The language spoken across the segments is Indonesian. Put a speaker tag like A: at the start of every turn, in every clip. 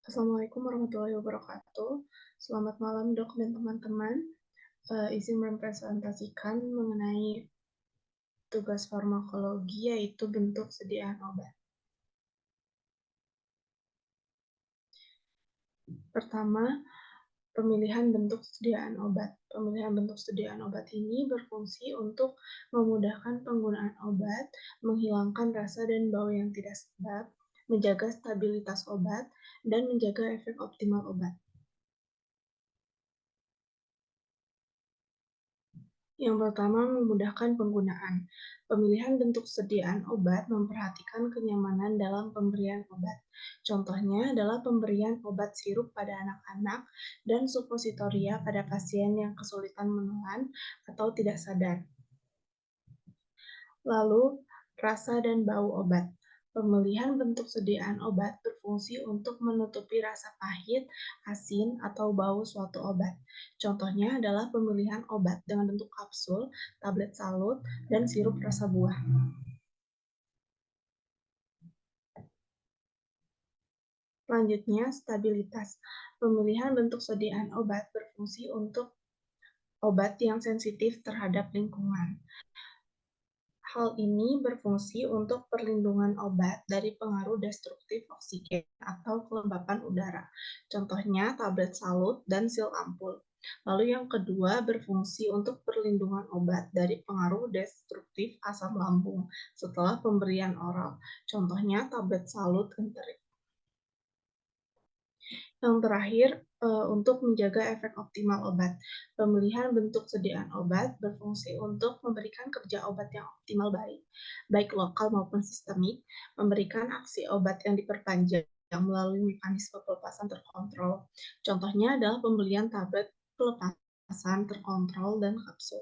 A: Assalamualaikum warahmatullahi wabarakatuh. Selamat malam dok dan teman-teman. Izin merepresentasikan mengenai tugas farmakologi yaitu bentuk sediaan obat. Pertama, pemilihan bentuk sediaan obat. Pemilihan bentuk sediaan obat ini berfungsi untuk memudahkan penggunaan obat, menghilangkan rasa dan bau yang tidak sedap, menjaga stabilitas obat, dan menjaga efek optimal obat. Yang pertama, memudahkan penggunaan. Pemilihan bentuk sediaan obat memperhatikan kenyamanan dalam pemberian obat. Contohnya adalah pemberian obat sirup pada anak-anak dan suppositoria pada pasien yang kesulitan menelan atau tidak sadar. Lalu, rasa dan bau obat. Pemilihan bentuk sediaan obat berfungsi untuk menutupi rasa pahit, asin, atau bau suatu obat. Contohnya adalah pemilihan obat dengan bentuk kapsul, tablet salut, dan sirup rasa buah. Selanjutnya, stabilitas. Pemilihan bentuk sediaan obat berfungsi untuk obat yang sensitif terhadap lingkungan. Hal ini berfungsi untuk perlindungan obat dari pengaruh destruktif oksigen atau kelembapan udara. Contohnya tablet salut dan sil ampul. Lalu yang kedua berfungsi untuk perlindungan obat dari pengaruh destruktif asam lambung setelah pemberian oral. Contohnya tablet salut enterik. Yang terakhir, untuk menjaga efek optimal obat. Pemilihan bentuk sediaan obat berfungsi untuk memberikan kerja obat yang optimal baik lokal maupun sistemik, memberikan aksi obat yang diperpanjang melalui mekanisme pelepasan terkontrol. Contohnya adalah pembelian tablet pelepasan terkontrol dan kapsul.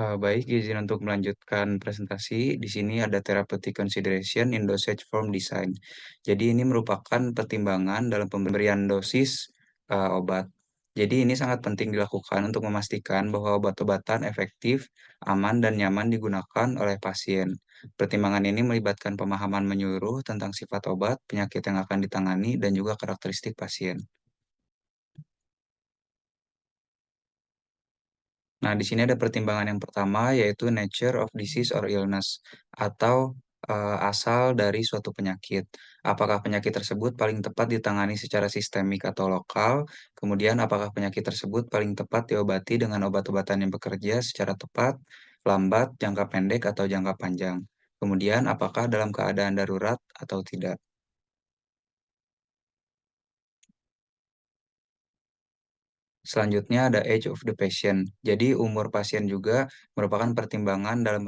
B: Baik, izin untuk melanjutkan presentasi. Di sini ada therapeutic consideration in dosage form design. Jadi ini merupakan pertimbangan dalam pemberian dosis obat. Jadi ini sangat penting dilakukan untuk memastikan bahwa obat-obatan efektif, aman, dan nyaman digunakan oleh pasien. Pertimbangan ini melibatkan pemahaman menyeluruh tentang sifat obat, penyakit yang akan ditangani, dan juga karakteristik pasien. Nah, di sini ada pertimbangan yang pertama, yaitu nature of disease or illness, atau asal dari suatu penyakit. Apakah penyakit tersebut paling tepat ditangani secara sistemik atau lokal? Kemudian, apakah penyakit tersebut paling tepat diobati dengan obat-obatan yang bekerja secara tepat, lambat, jangka pendek, atau jangka panjang? Kemudian, apakah dalam keadaan darurat atau tidak? Selanjutnya ada age of the patient. Jadi umur pasien juga merupakan pertimbangan dalam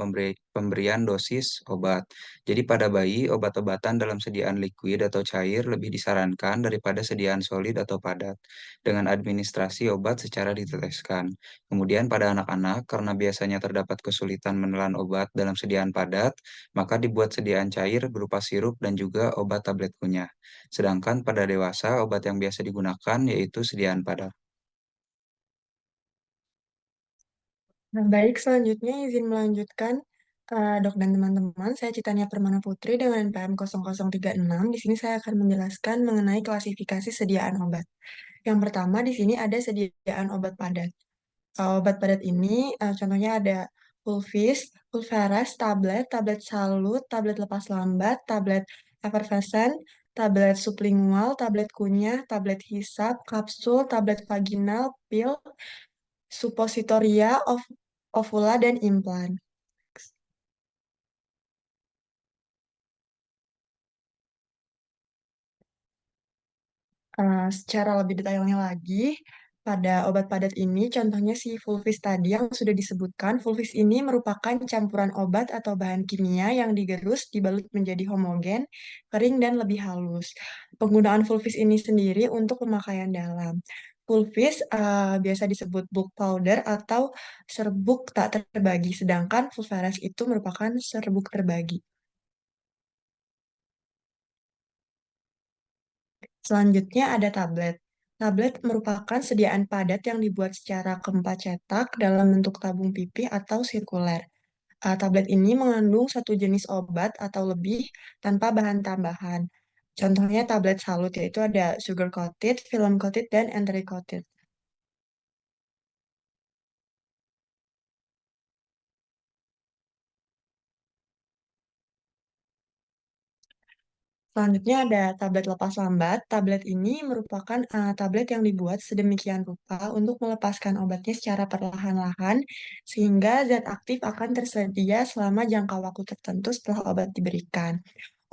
B: pemberian dosis obat. Jadi pada bayi, obat-obatan dalam sediaan liquid atau cair lebih disarankan daripada sediaan solid atau padat, dengan administrasi obat secara diteteskan. Kemudian pada anak-anak, karena biasanya terdapat kesulitan menelan obat dalam sediaan padat, maka dibuat sediaan cair berupa sirup dan juga obat tablet kunyah. Sedangkan pada dewasa, obat yang biasa digunakan yaitu sediaan padat.
C: Nah, baik, selanjutnya izin melanjutkan, Dok dan teman-teman. Saya Citania Permana Putri dengan NPM 0036. Di sini saya akan menjelaskan mengenai klasifikasi sediaan obat. Yang pertama di sini ada sediaan obat padat. Obat padat ini contohnya ada Pulvis, Pulveras, tablet, tablet salut, tablet lepas lambat, tablet efervescent, tablet sublingual, tablet kunyah, tablet hisap, kapsul, tablet vaginal, pil, suppositoria, ovula, dan implan. Secara lebih detailnya lagi, pada obat padat ini, contohnya si Fulvis tadi yang sudah disebutkan, Fulvis ini merupakan campuran obat atau bahan kimia yang digerus, dibalut menjadi homogen, kering, dan lebih halus. Penggunaan Fulvis ini sendiri untuk pemakaian dalam. Fulvis biasa disebut bulk powder atau serbuk tak terbagi, sedangkan Fulveras itu merupakan serbuk terbagi. Selanjutnya ada tablet. Tablet merupakan sediaan padat yang dibuat secara keempat cetak dalam bentuk tabung pipih atau sirkuler. Tablet ini mengandung satu jenis obat atau lebih tanpa bahan tambahan. Contohnya tablet salut, yaitu ada sugar coated, film coated, dan enteri coated. Selanjutnya ada tablet lepas lambat. Tablet ini merupakan tablet yang dibuat sedemikian rupa untuk melepaskan obatnya secara perlahan-lahan, sehingga zat aktif akan tersedia selama jangka waktu tertentu setelah obat diberikan.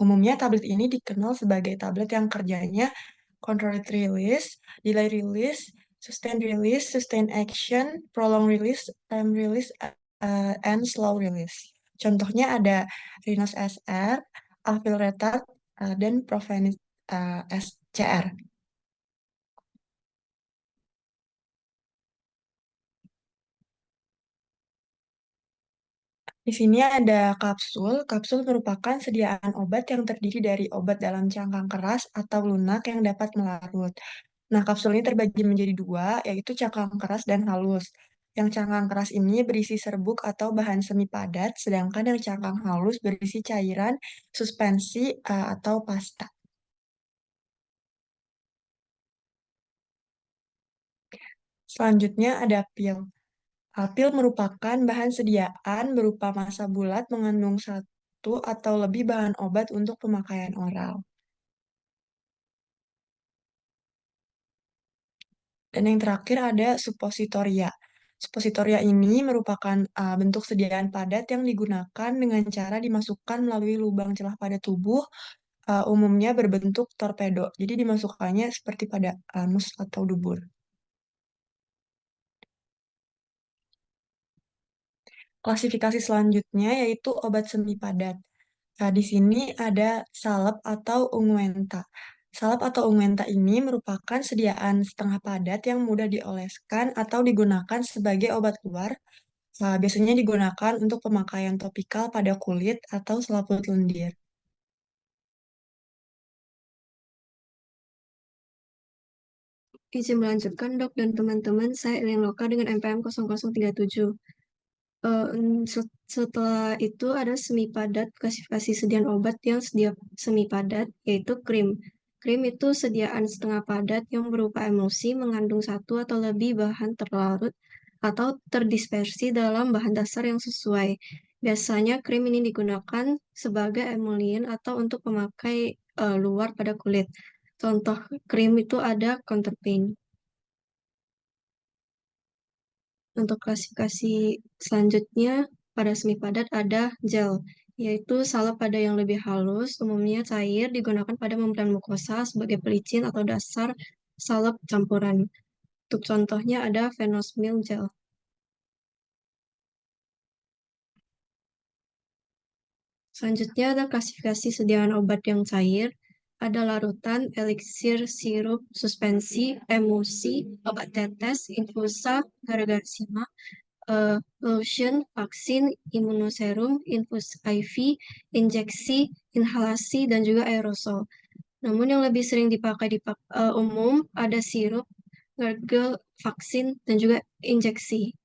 C: Umumnya tablet ini dikenal sebagai tablet yang kerjanya controlled release, delay release, sustained action, prolonged release, time release, and slow release. Contohnya ada Rhinos SR, Alfilretard, dan Provence SCR. Di sini ada kapsul. Kapsul merupakan sediaan obat yang terdiri dari obat dalam cangkang keras atau lunak yang dapat melarut. Nah, kapsul ini terbagi menjadi dua, yaitu cangkang keras dan halus. Yang cangkang keras ini berisi serbuk atau bahan semi padat, sedangkan yang cangkang halus berisi cairan, suspensi, atau pasta. Selanjutnya ada pil. Pil merupakan bahan sediaan berupa massa bulat mengandung satu atau lebih bahan obat untuk pemakaian oral. Dan yang terakhir ada suppositoria. Suppositoria ini merupakan bentuk sediaan padat yang digunakan dengan cara dimasukkan melalui lubang celah pada tubuh, umumnya berbentuk torpedo. Jadi dimasukkannya seperti pada anus atau dubur. Klasifikasi selanjutnya yaitu obat semi padat. Nah, di sini ada salep atau unguenta. Salep atau unguenta ini merupakan sediaan setengah padat yang mudah dioleskan atau digunakan sebagai obat luar. Biasanya digunakan untuk pemakaian topikal pada kulit atau selaput lendir.
D: Izin melanjutkan, Dok dan teman-teman, saya Elin Loka dengan NPM 0037. Setelah itu ada semi padat, klasifikasi sediaan obat yang semi padat, yaitu krim. Krim itu sediaan setengah padat yang berupa emulsi mengandung satu atau lebih bahan terlarut atau terdispersi dalam bahan dasar yang sesuai. Biasanya krim ini digunakan sebagai emulien atau untuk pemakai luar pada kulit. Contoh krim itu ada counterpane. Untuk klasifikasi selanjutnya, pada semi padat ada gel, yaitu salep pada yang lebih halus, umumnya cair, digunakan pada membran mukosa sebagai pelicin atau dasar salep campuran. Untuk contohnya ada Venosmil gel. Selanjutnya ada klasifikasi sediaan obat yang cair, ada larutan, eliksir, sirup, suspensi, emulsi, obat tetes, infusa, garagarsima, lotion, vaksin, imunoserum, infus IV, injeksi, inhalasi, dan juga aerosol. Namun yang lebih sering dipakai di umum ada sirup, gargle, vaksin, dan juga injeksi.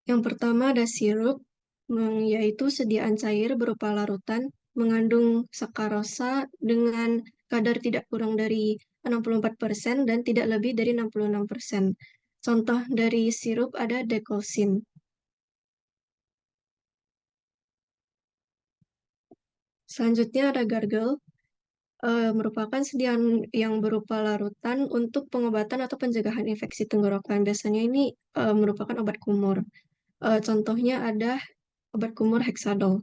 D: Yang pertama ada sirup, yaitu sediaan cair berupa larutan, mengandung sakarosa dengan kadar tidak kurang dari 64% dan tidak lebih dari 66%. Contoh dari sirup ada Decolsin. Selanjutnya ada gargle, merupakan sediaan yang berupa larutan untuk pengobatan atau pencegahan infeksi tenggorokan. Biasanya ini merupakan obat kumur. Contohnya ada obat kumur Hexadol.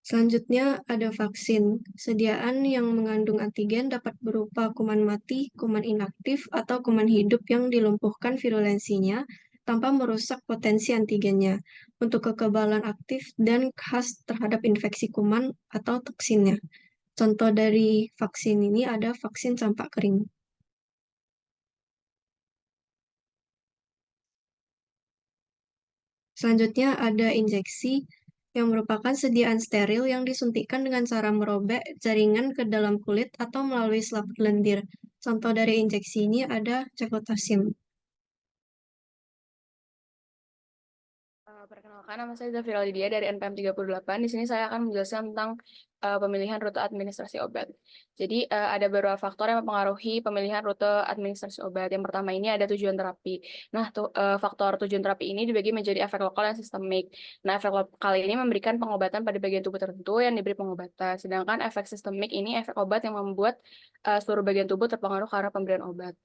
D: Selanjutnya ada vaksin. Sediaan yang mengandung antigen dapat berupa kuman mati, kuman inaktif, atau kuman hidup yang dilumpuhkan virulensinya tanpa merusak potensi antigennya untuk kekebalan aktif dan khas terhadap infeksi kuman atau toksinnya. Contoh dari vaksin ini ada vaksin campak kering. Selanjutnya ada injeksi yang merupakan sediaan steril yang disuntikkan dengan cara merobek jaringan ke dalam kulit atau melalui selaput lendir. Contoh dari injeksi ini ada cefotasium.
E: Perkenalkan, nama saya Zafira Lydia dari NPM 38. Di sini saya akan menjelaskan tentang pemilihan rute administrasi obat. Jadi ada beberapa faktor yang mempengaruhi pemilihan rute administrasi obat. Yang pertama ini ada tujuan terapi. Nah, faktor tujuan terapi ini dibagi menjadi efek lokal dan sistemik. Nah, efek lokal ini memberikan pengobatan pada bagian tubuh tertentu yang diberi pengobatan. Sedangkan efek sistemik ini efek obat yang membuat seluruh bagian tubuh terpengaruh karena pemberian obat.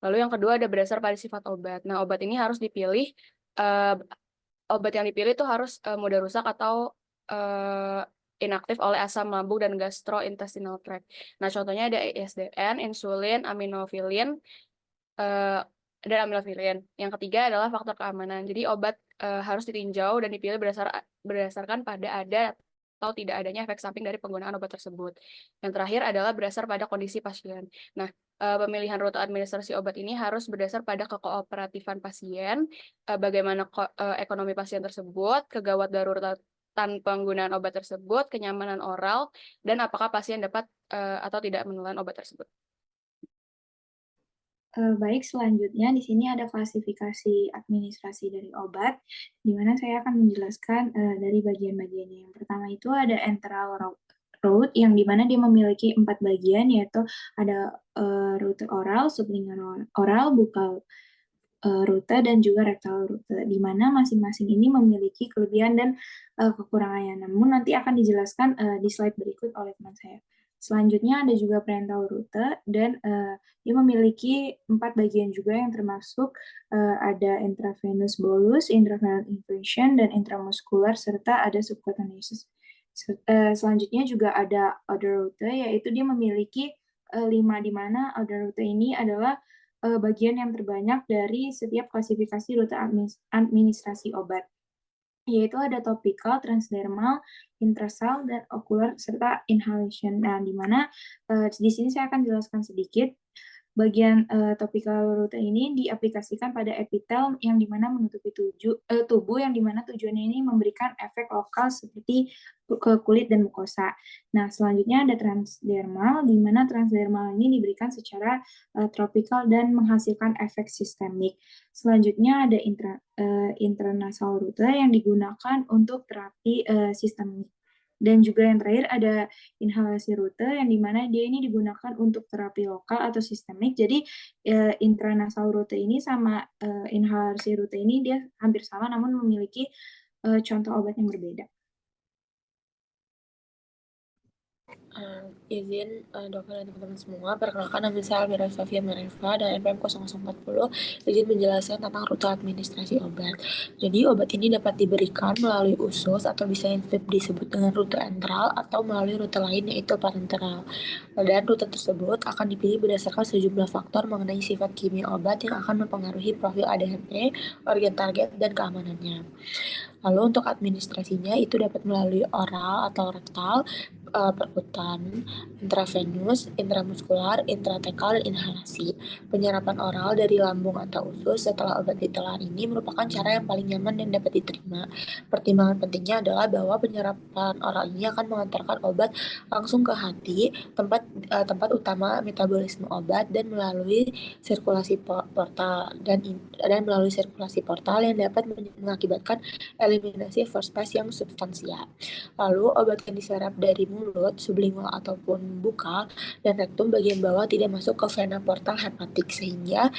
E: Lalu yang kedua ada berdasar pada sifat obat. Nah, obat ini harus dipilih uh, obat yang dipilih itu harus mudah rusak atau inaktif oleh asam lambung dan gastrointestinal tract. Nah, contohnya ada ISDN, insulin, aminofilin, dan amilofilin. Yang ketiga adalah faktor keamanan. Jadi obat harus ditinjau dan dipilih berdasarkan pada ada atau tidak adanya efek samping dari penggunaan obat tersebut. Yang terakhir adalah berdasar pada kondisi pasien. Nah, pemilihan rute administrasi obat ini harus berdasar pada kekooperatifan pasien, bagaimana ekonomi pasien tersebut, kegawat daruratan penggunaan obat tersebut, kenyamanan oral, dan apakah pasien dapat atau tidak menelan obat tersebut.
F: Baik, selanjutnya di sini ada klasifikasi administrasi dari obat, di mana saya akan menjelaskan dari bagian-bagiannya. Yang pertama itu ada enteral route, yang dimana dia memiliki 4 bagian, yaitu ada rute oral, sublingual oral, bukal rute, dan juga rektal rute, di mana masing-masing ini memiliki kelebihan dan kekurangannya. Namun nanti akan dijelaskan di slide berikut oleh teman saya. Selanjutnya ada juga parental rute, dan dia memiliki 4 bagian juga yang termasuk ada intravenous bolus, intravenous infusion, dan intramuskular, serta ada subcutaneous. Selanjutnya juga ada other rute, yaitu dia memiliki 5, di mana other rute ini adalah bagian yang terbanyak dari setiap klasifikasi rute administrasi obat, yaitu ada topical, transdermal, intrasal, dan ocular, serta inhalation. Nah, di mana di sini saya akan jelaskan sedikit. Bagian topical rute ini diaplikasikan pada epitel yang dimana menutupi tubuh, yang dimana tujuannya ini memberikan efek lokal seperti ke kulit dan mukosa. Nah, selanjutnya ada transdermal, di mana transdermal ini diberikan secara tropikal dan menghasilkan efek sistemik. Selanjutnya ada intranasal rute yang digunakan untuk terapi sistemik. Dan juga yang terakhir ada inhalasi rute, yang dimana dia ini digunakan untuk terapi lokal atau sistemik. Jadi intranasal rute ini sama inhalasi rute ini dia hampir sama, namun memiliki contoh obat yang berbeda.
G: Izin dokter dan teman-teman semua, perkenalkan nama saya Almira Sofia Mareva dari NPM 0040, izin menjelaskan tentang rute administrasi obat. Jadi obat ini dapat diberikan melalui usus atau bisa disebut dengan rute enteral atau melalui rute lain yaitu parenteral. Dan rute tersebut akan dipilih berdasarkan sejumlah faktor mengenai sifat kimia obat yang akan mempengaruhi profil ADME, organ target, dan keamanannya. Lalu untuk administrasinya itu dapat melalui oral atau rektal, perkutan, intravenus, intramuskular, intratekal, dan inhalasi. Penyerapan oral dari lambung atau usus setelah obat ditelan ini merupakan cara yang paling nyaman dan dapat diterima. Pertimbangan pentingnya adalah bahwa penyerapan oral ini akan mengantarkan obat langsung ke hati, tempat utama metabolisme obat, dan melalui sirkulasi portal dan melalui sirkulasi portal yang dapat mengakibatkan eliminasi first pass yang substansial. Lalu obat yang diserap dari mulut, sublingual ataupun bukal, dan rektum bagian bawah tidak masuk ke vena portal hepatik, sehingga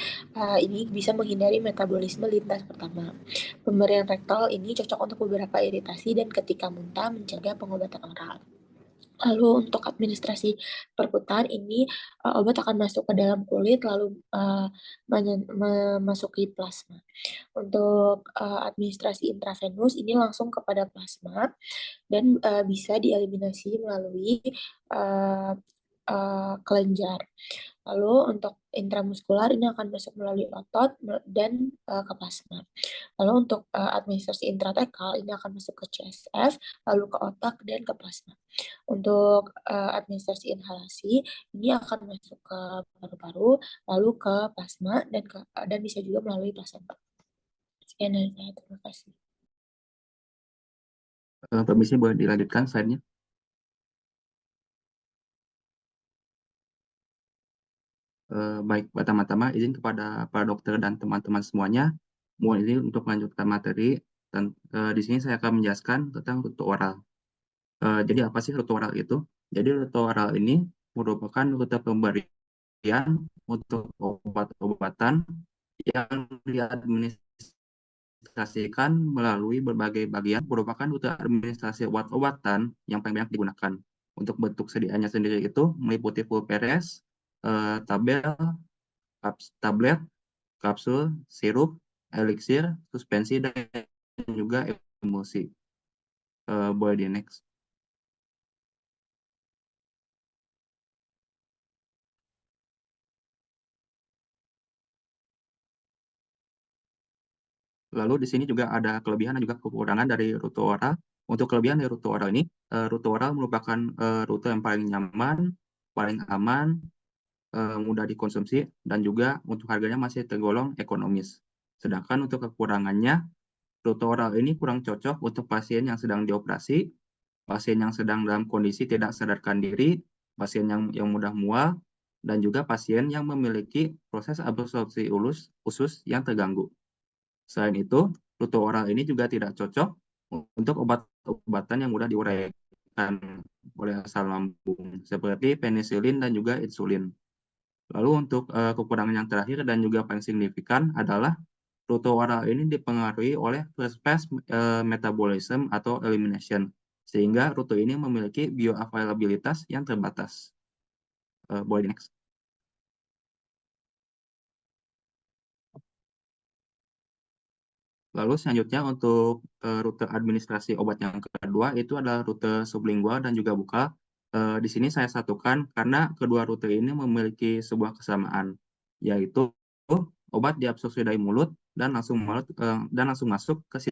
G: ini bisa menghindari metabolisme lintas pertama. Pemberian rektal ini cocok untuk beberapa iritasi dan ketika muntah mencegah pengobatan oral. Lalu untuk administrasi perkutan ini obat akan masuk ke dalam kulit lalu memasuki plasma. Untuk administrasi intravenus ini langsung kepada plasma dan bisa dieliminasi melalui kelenjar. Lalu untuk intramuskular ini akan masuk melalui otot dan ke plasma. Lalu untuk administrasi intratekal ini akan masuk ke CSF, lalu ke otak dan ke plasma. Untuk administrasi inhalasi ini akan masuk ke paru-paru, lalu ke plasma dan bisa juga melalui plasenta. Sekian dari saya, terima kasih.
H: Permisi, boleh dilanjutkan slide-nya? Baik, pertama-tama izin kepada para dokter dan teman-teman semuanya, mohon izin untuk melanjutkan materi, dan di sini saya akan menjelaskan tentang rute oral. Jadi apa sih rute oral itu? Jadi rute oral ini merupakan rute pemberian untuk obat-obatan yang diadministrasikan melalui berbagai bagian, merupakan rute administrasi obat-obatan yang paling banyak digunakan. Untuk bentuk sediaannya sendiri itu meliputi pulperes, tabel, tablet, kapsul, sirup, eliksir, suspensi, dan juga emulsi. Boleh di next. Lalu di sini juga ada kelebihan dan juga kekurangan dari rute oral. Untuk kelebihan dari rute oral ini, rute oral merupakan rute yang paling nyaman, paling aman, mudah dikonsumsi, dan juga untuk harganya masih tergolong ekonomis. Sedangkan untuk kekurangannya, rute oral ini kurang cocok untuk pasien yang sedang dioperasi, pasien yang sedang dalam kondisi tidak sadarkan diri, pasien yang mudah mual, dan juga pasien yang memiliki proses absorpsi usus yang terganggu. Selain itu, rute oral ini juga tidak cocok untuk obat-obatan yang mudah diuraikan oleh asam lambung, seperti penisilin dan juga insulin. Lalu untuk kekurangan yang terakhir dan juga paling signifikan adalah rute oral ini dipengaruhi oleh first-pass metabolism atau elimination, sehingga rute ini memiliki bioavailabilitas yang terbatas. Boleh next. Lalu selanjutnya untuk rute administrasi obat yang kedua itu adalah rute sublingual dan juga bukal. Di sini saya satukan karena kedua rute ini memiliki sebuah kesamaan, yaitu obat diabsorpsi dari mulut dan langsung masuk ke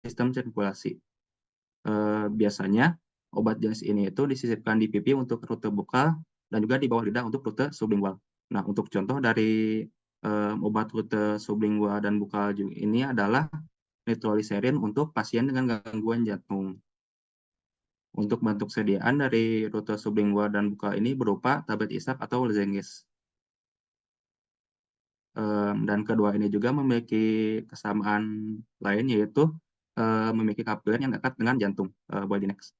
H: sistem sirkulasi. Biasanya obat jenis ini itu disisipkan di pipi untuk rute bukal dan juga di bawah lidah untuk rute sublingual. Nah, untuk contoh dari obat rute sublingual dan bukal ini adalah nitroglycerin untuk pasien dengan gangguan jantung. Untuk bentuk sediaan dari rute sublingual dan bukal ini berupa tablet isap atau lozenges. Dan kedua ini juga memiliki kesamaan lain, yaitu memiliki kapiler yang dekat dengan jantung. Boleh di next.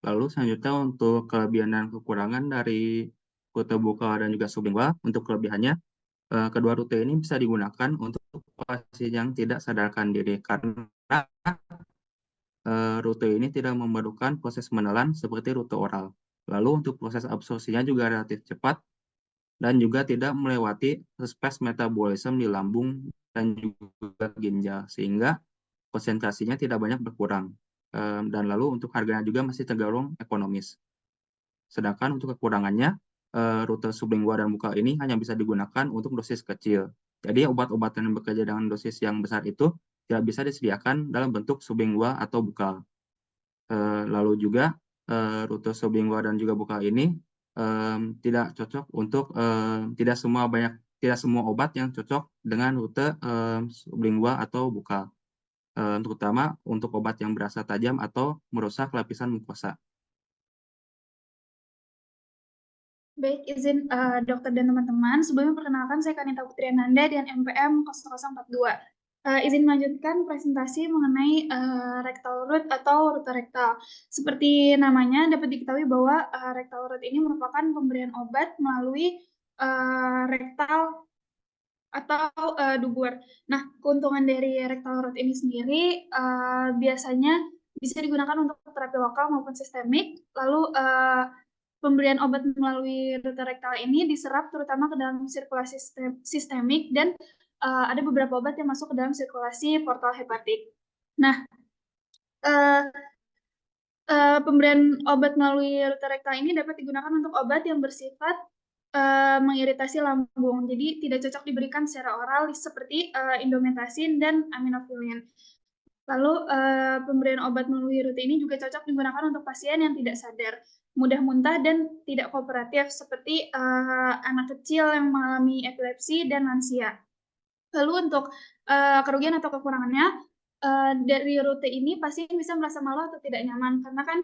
H: Lalu selanjutnya untuk kelebihan dan kekurangan dari rute bukal dan juga sublingual. Untuk kelebihannya, kedua rute ini bisa digunakan untuk pasien yang tidak sadarkan diri karena rute ini tidak memerlukan proses menelan seperti rute oral. Lalu untuk proses absorpsinya juga relatif cepat dan juga tidak melewati first-pass metabolism di lambung dan juga ginjal, sehingga konsentrasinya tidak banyak berkurang. Dan lalu untuk harganya juga masih tergolong ekonomis. Sedangkan untuk kekurangannya, rute sublingual dan bukal ini hanya bisa digunakan untuk dosis kecil. Jadi obat-obatan yang bekerja dengan dosis yang besar itu tidak bisa disediakan dalam bentuk sublingual atau bukal. Lalu juga rute sublingual dan juga bukal ini tidak cocok untuk tidak semua obat yang cocok dengan rute sublingual atau bukal. Terutama untuk obat yang berasa tajam atau merusak lapisan mukosa.
F: Baik, izin dokter dan teman-teman. Sebelumnya perkenalkan, saya Kanita Putri Ananda dan MPM 0042. Izin melanjutkan presentasi mengenai rectal route atau rute rektal. Seperti namanya dapat diketahui bahwa rectal route ini merupakan pemberian obat melalui rektal atau dubur. Nah, keuntungan dari rectal route ini sendiri biasanya bisa digunakan untuk terapi lokal maupun sistemik. Lalu pemberian obat melalui rute rektal ini diserap terutama ke dalam sirkulasi sistemik dan ada beberapa obat yang masuk ke dalam sirkulasi portal hepatik. Nah, pemberian obat melalui rute rektal ini dapat digunakan untuk obat yang bersifat mengiritasi lambung. Jadi tidak cocok diberikan secara oral seperti indomethacin dan aminofilin. Lalu pemberian obat melalui rute ini juga cocok digunakan untuk pasien yang tidak sadar, mudah muntah dan tidak kooperatif seperti anak kecil yang mengalami epilepsi dan lansia.
I: Lalu untuk kerugian atau kekurangannya, dari rute ini pasien bisa merasa malu atau tidak nyaman karena kan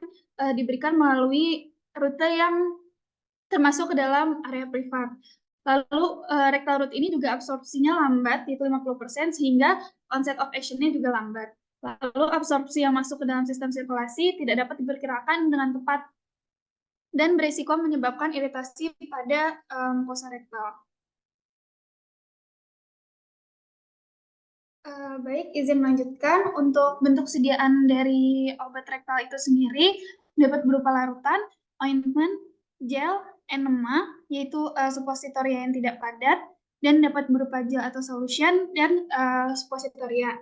I: diberikan melalui rute yang termasuk ke dalam area privat. Lalu rectal route ini juga absorpsinya lambat, yaitu 50%, sehingga onset of action-nya juga lambat. Lalu absorpsi yang masuk ke dalam sistem sirkulasi tidak dapat diperkirakan dengan tepat dan berisiko menyebabkan iritasi pada mukosa rektal. Baik, izin melanjutkan. Untuk bentuk sediaan dari obat rektal itu sendiri dapat berupa larutan, ointment, gel, enema, yaitu suppositoria yang tidak padat, dan dapat berupa gel atau solution, dan suppositoria.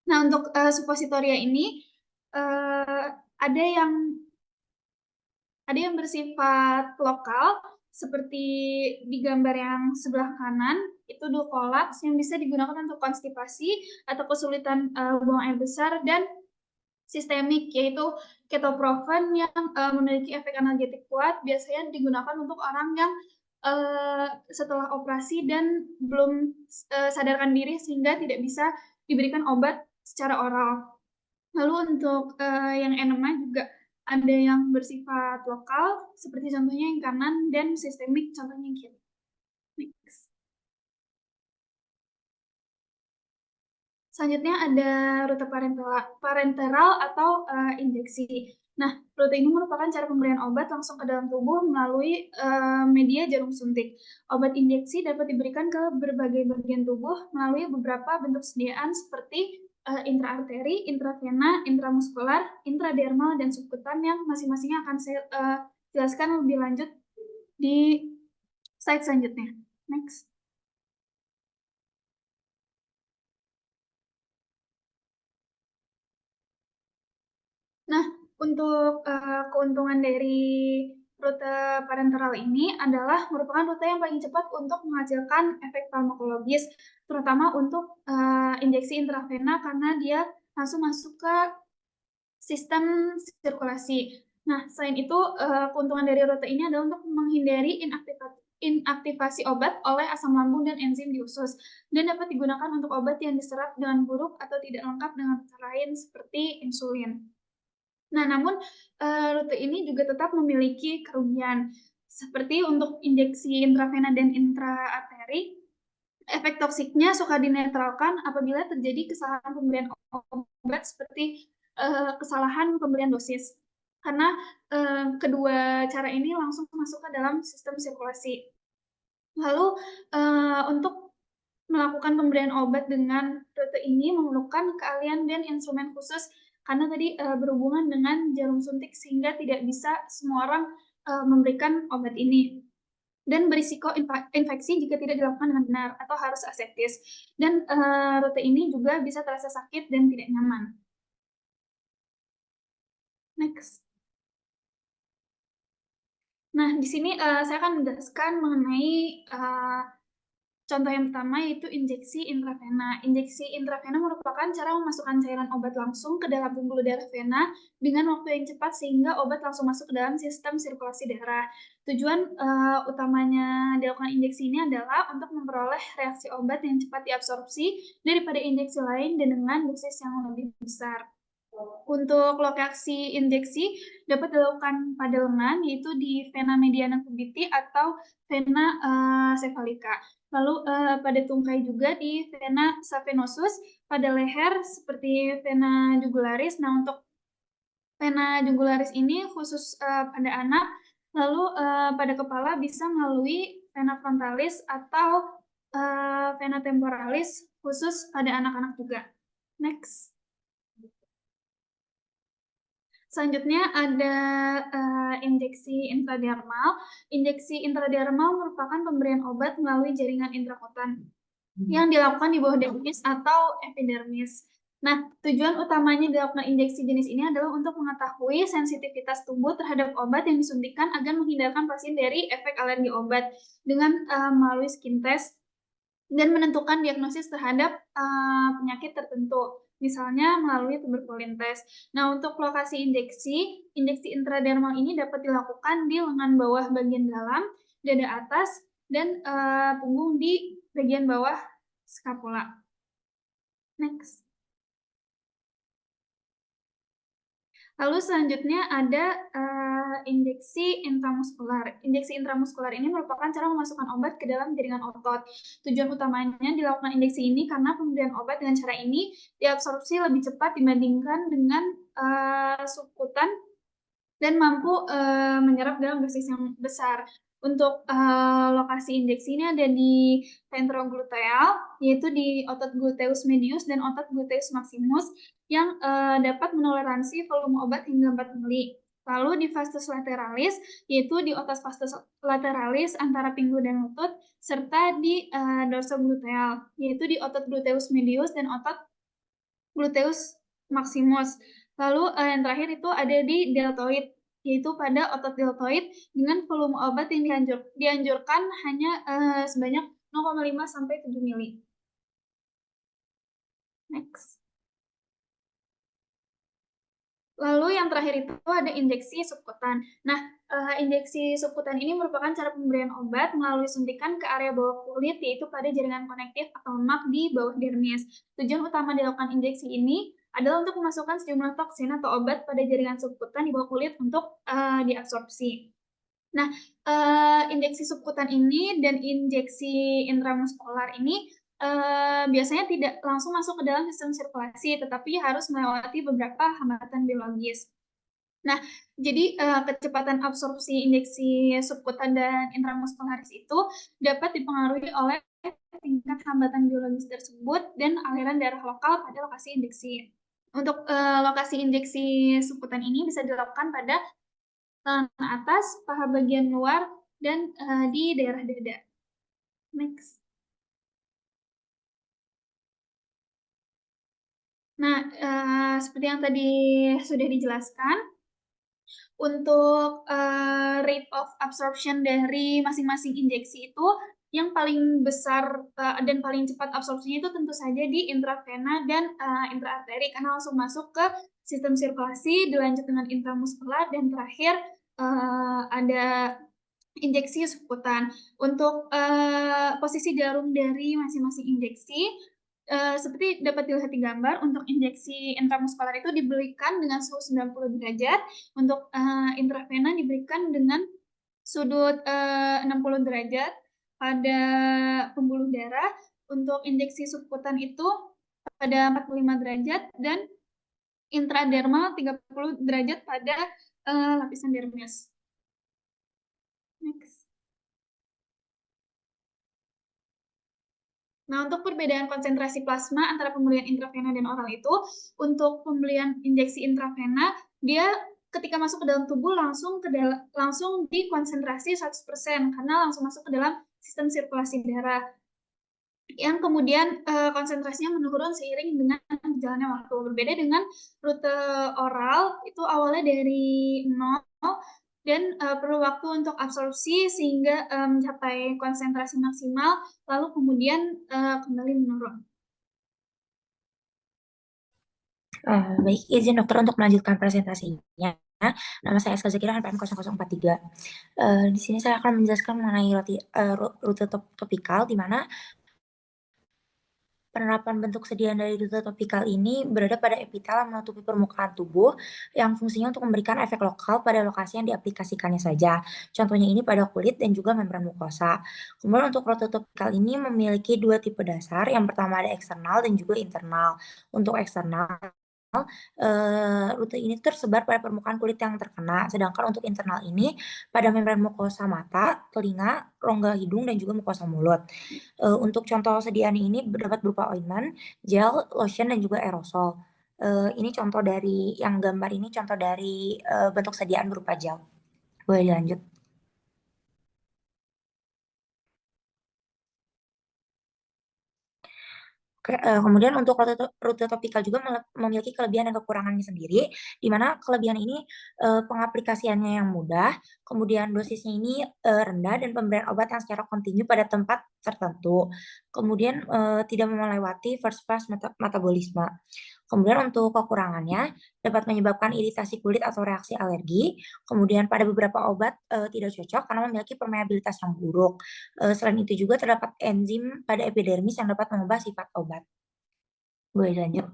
I: Nah, untuk suppositoria ini ada yang bersifat lokal, seperti di gambar yang sebelah kanan, itu Dulcolax yang bisa digunakan untuk konstipasi atau kesulitan buang air besar, dan sistemik yaitu ketoprofen yang memiliki efek analgetik kuat, biasanya digunakan untuk orang yang setelah operasi dan belum sadarkan diri sehingga tidak bisa diberikan obat secara oral. Lalu untuk yang enema juga ada yang bersifat lokal, seperti contohnya yang kanan, dan sistemik contohnya yang kiri. Next. Selanjutnya ada rute parenteral atau injeksi. Nah, rute ini merupakan cara pemberian obat langsung ke dalam tubuh melalui media jarum suntik. Obat injeksi dapat diberikan ke berbagai bagian tubuh melalui beberapa bentuk sediaan seperti intraarteri, intravena, intramuskular, intradermal, dan subkutan yang masing-masingnya akan saya jelaskan lebih lanjut di slide selanjutnya. Next. Nah, untuk keuntungan dari rute parenteral ini adalah merupakan rute yang paling cepat untuk menghasilkan efek farmakologis, terutama untuk injeksi intravena karena dia langsung masuk ke sistem sirkulasi. Nah, selain itu, keuntungan dari rute ini adalah untuk menghindari inaktivasi obat oleh asam lambung dan enzim di usus, dan dapat digunakan untuk obat yang diserap dengan buruk atau tidak lengkap dengan rute lain seperti insulin. Nah, namun rute ini juga tetap memiliki kerugian, seperti untuk injeksi intravena dan intraarteri, efek toksiknya suka dinetralkan apabila terjadi kesalahan pemberian obat seperti kesalahan pemberian dosis, karena kedua cara ini langsung masuk ke dalam sistem sirkulasi. Lalu untuk melakukan pemberian obat dengan rute ini memerlukan keahlian dan instrumen khusus karena tadi berhubungan dengan jarum suntik sehingga tidak bisa semua orang memberikan obat ini, dan berisiko infeksi jika tidak dilakukan dengan benar atau harus aseptis, dan rute ini juga bisa terasa sakit dan tidak nyaman. Next. Nah, di sini saya akan menjelaskan mengenai contoh yang pertama yaitu injeksi intravena. Injeksi intravena merupakan cara memasukkan cairan obat langsung ke dalam pembuluh darah vena dengan waktu yang cepat sehingga obat langsung masuk ke dalam sistem sirkulasi darah. Tujuan utamanya dilakukan injeksi ini adalah untuk memperoleh reaksi obat yang cepat diabsorpsi daripada injeksi lain dan dengan dosis yang lebih besar. Untuk lokasi injeksi dapat dilakukan pada lengan, yaitu di vena mediana cubitis atau vena cephalika. Lalu pada tungkai juga di vena savenosus, pada leher seperti vena jugularis. Nah, untuk vena jugularis ini khusus pada anak, lalu pada kepala bisa melalui vena frontalis atau vena temporalis khusus pada anak-anak juga. Next. Selanjutnya ada injeksi intradermal. Injeksi intradermal merupakan pemberian obat melalui jaringan intrakutan yang dilakukan di bawah dermis atau epidermis. Nah, tujuan utamanya dilakukan injeksi jenis ini adalah untuk mengetahui sensitivitas tubuh terhadap obat yang disuntikan agar menghindarkan pasien dari efek alergi obat dengan melalui skin test dan menentukan diagnosis terhadap penyakit tertentu, misalnya melalui tuberkulin test. Nah, untuk lokasi injeksi intradermal ini dapat dilakukan di lengan bawah bagian dalam, dada atas, dan punggung di bagian bawah scapula. Next. Lalu selanjutnya ada injeksi intramuskular. Injeksi intramuskular ini merupakan cara memasukkan obat ke dalam jaringan otot. Tujuan utamanya dilakukan injeksi ini karena pemberian obat dengan cara ini diabsorpsi lebih cepat dibandingkan dengan subkutan dan mampu menyerap dalam dosis yang besar. Untuk lokasi injeksi ini ada di ventrogluteal, yaitu di otot gluteus medius dan otot gluteus maximus yang dapat menoleransi volume obat hingga 4 mili. Lalu di vastus lateralis, yaitu di otot vastus lateralis antara pinggul dan lutut, serta di dorsogluteal, yaitu di otot gluteus medius dan otot gluteus maximus. Lalu yang terakhir itu ada di deltoid, yaitu pada otot deltoid dengan volume obat yang dianjurkan hanya sebanyak 0,5 sampai 7 mili. Next. Lalu yang terakhir itu ada injeksi subkutan. Nah, injeksi subkutan ini merupakan cara pemberian obat melalui suntikan ke area bawah kulit, yaitu pada jaringan konektif atau lemak di bawah dermis. Tujuan utama dilakukan injeksi ini adalah untuk memasukkan sejumlah toksin atau obat pada jaringan subkutan di bawah kulit untuk diabsorpsi. Nah, injeksi subkutan ini dan injeksi intramuskular ini biasanya tidak langsung masuk ke dalam sistem sirkulasi, tetapi harus melewati beberapa hambatan biologis. Nah, jadi kecepatan absorpsi injeksi subkutan dan intramuskularis itu dapat dipengaruhi oleh tingkat hambatan biologis tersebut dan aliran darah lokal pada lokasi injeksi. Untuk lokasi injeksi subkutan ini bisa dilakukan pada atas, paha bagian luar, dan di daerah dada. Next. Nah, seperti yang tadi sudah dijelaskan, untuk rate of absorption dari masing-masing injeksi itu, yang paling besar dan paling cepat absorpsinya itu tentu saja di intravena dan intraarteri, karena langsung masuk ke sistem sirkulasi, dilanjut dengan intramuskular, dan terakhir ada injeksi subkutan. Untuk posisi jarum dari masing-masing injeksi, seperti dapat dilihat di gambar, untuk injeksi intramuskular itu diberikan dengan suhu 90 derajat, untuk intravena diberikan dengan sudut 60 derajat pada pembuluh darah, untuk injeksi subkutan itu pada 45 derajat, dan intradermal 30 derajat pada lapisan dermis. Next. Nah, untuk perbedaan konsentrasi plasma antara pemberian intravena dan oral itu, untuk pemberian injeksi intravena, dia ketika masuk ke dalam tubuh langsung dikonsentrasi 100%, karena langsung masuk ke dalam sistem sirkulasi darah. Yang kemudian konsentrasinya menurun seiring dengan berjalannya waktu. Berbeda dengan rute oral, itu awalnya dari 0, dan perlu waktu untuk absorpsi sehingga mencapai konsentrasi maksimal, lalu kemudian kembali menurun.
G: Baik, izin dokter untuk melanjutkan presentasinya. Nama saya Eska Zakira, NPM 0043. Di sini saya akan menjelaskan mengenai rute topikal, di mana penerapan bentuk sediaan dari rute topikal ini berada pada epitel yang menutupi permukaan tubuh yang fungsinya untuk memberikan efek lokal pada lokasi yang diaplikasikannya saja. Contohnya ini pada kulit dan juga membran mukosa. Kemudian untuk rute topikal ini memiliki dua tipe dasar. Yang pertama ada eksternal dan juga internal. Untuk eksternal, rute ini tersebar pada permukaan kulit yang terkena, sedangkan untuk internal ini pada membran mukosa mata, telinga, rongga hidung, dan juga mukosa mulut. Untuk contoh sediaan ini dapat berupa ointment, gel, lotion, dan juga aerosol. Ini contoh dari yang gambar ini contoh dari bentuk sediaan berupa gel. Boleh dilanjut. Kemudian untuk rute topikal juga memiliki kelebihan dan kekurangannya sendiri, di mana kelebihan ini pengaplikasiannya yang mudah, kemudian dosisnya ini rendah, dan pemberian obat yang secara kontinu pada tempat tertentu, kemudian tidak melewati first pass metabolisme.
J: Kemudian untuk kekurangannya dapat menyebabkan iritasi kulit atau reaksi alergi. Kemudian pada beberapa obat tidak cocok karena memiliki permeabilitas yang buruk. Selain itu juga terdapat enzim pada epidermis yang dapat mengubah sifat obat. Boleh lanjut.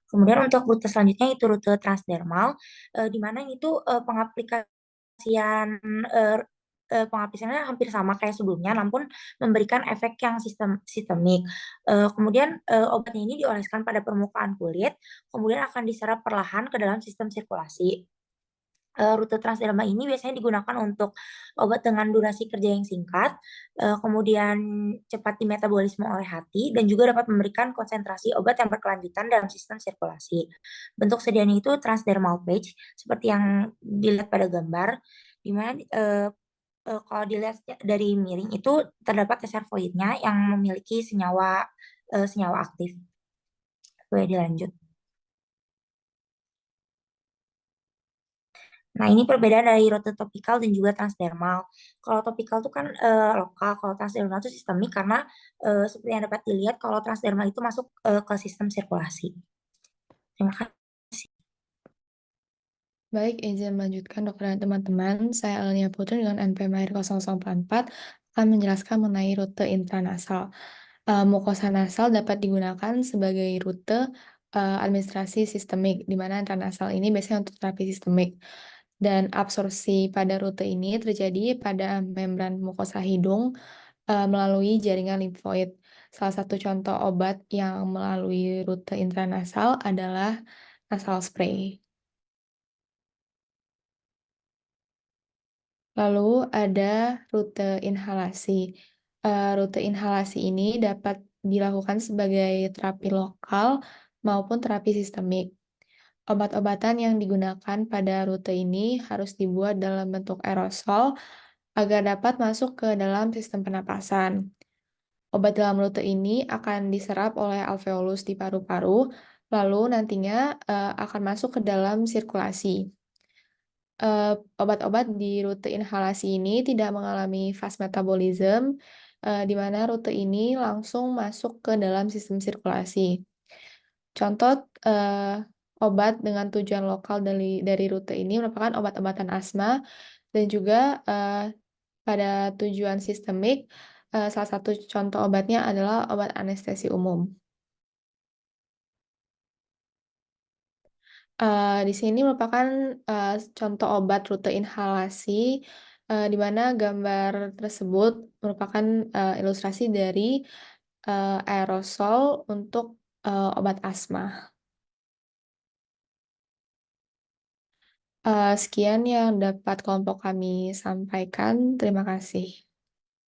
J: Kemudian untuk rute selanjutnya itu rute transdermal, di mana itu pengaplikasiannya hampir sama kayak sebelumnya, namun memberikan efek yang sistemik. Kemudian obatnya ini dioleskan pada permukaan kulit, kemudian akan diserap perlahan ke dalam sistem sirkulasi. Rute transdermal ini biasanya digunakan untuk obat dengan durasi kerja yang singkat, kemudian cepat dimetabolisme oleh hati, dan juga dapat memberikan konsentrasi obat yang berkelanjutan dalam sistem sirkulasi. Bentuk sedianya itu transdermal patch, seperti yang dilihat pada gambar, di mana kalau dilihat dari miring itu terdapat reservoidnya yang memiliki senyawa aktif. Boleh dilanjut. Nah, ini perbedaan dari rute topikal dan juga transdermal. Kalau topikal itu kan lokal, kalau transdermal itu sistemik karena seperti yang dapat dilihat kalau transdermal itu masuk ke sistem sirkulasi. Terima kasih.
G: Baik, izin melanjutkan dokter dan teman-teman. Saya Elenia Putri dengan NPM Mahir 0044 akan menjelaskan mengenai rute intranasal. Mukosa nasal dapat digunakan sebagai rute administrasi sistemik, di mana intranasal ini biasanya untuk terapi sistemik. Dan absorpsi pada rute ini terjadi pada membran mukosa hidung melalui jaringan limfoid. Salah satu contoh obat yang melalui rute intranasal adalah nasal spray. Lalu ada rute inhalasi. Rute inhalasi ini dapat dilakukan sebagai terapi lokal maupun terapi sistemik. Obat-obatan yang digunakan pada rute ini harus dibuat dalam bentuk aerosol agar dapat masuk ke dalam sistem pernapasan. Obat dalam rute ini akan diserap oleh alveolus di paru-paru, lalu nantinya akan masuk ke dalam sirkulasi. Obat-obat di rute inhalasi ini tidak mengalami fast metabolism, di mana rute ini langsung masuk ke dalam sistem sirkulasi. Contoh obat dengan tujuan lokal dari rute ini merupakan obat-obatan asma dan juga pada tujuan sistemik, salah satu contoh obatnya adalah obat anestesi umum. Di sini merupakan contoh obat rute inhalasi, di mana gambar tersebut merupakan ilustrasi dari aerosol untuk obat asma. Sekian yang dapat kelompok kami sampaikan. Terima kasih.